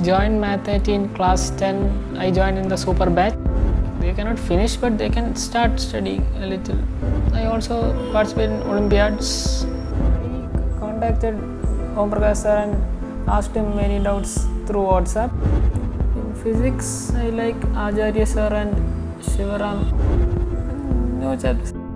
joined Mathiit in class 10. I joined in the super batch. They cannot finish, but they can start studying a little. I also participated in Olympiads. I contacted Om Prakash sir and asked him many doubts through WhatsApp. In physics, I like Acharya sir and Shivaram. No chapters.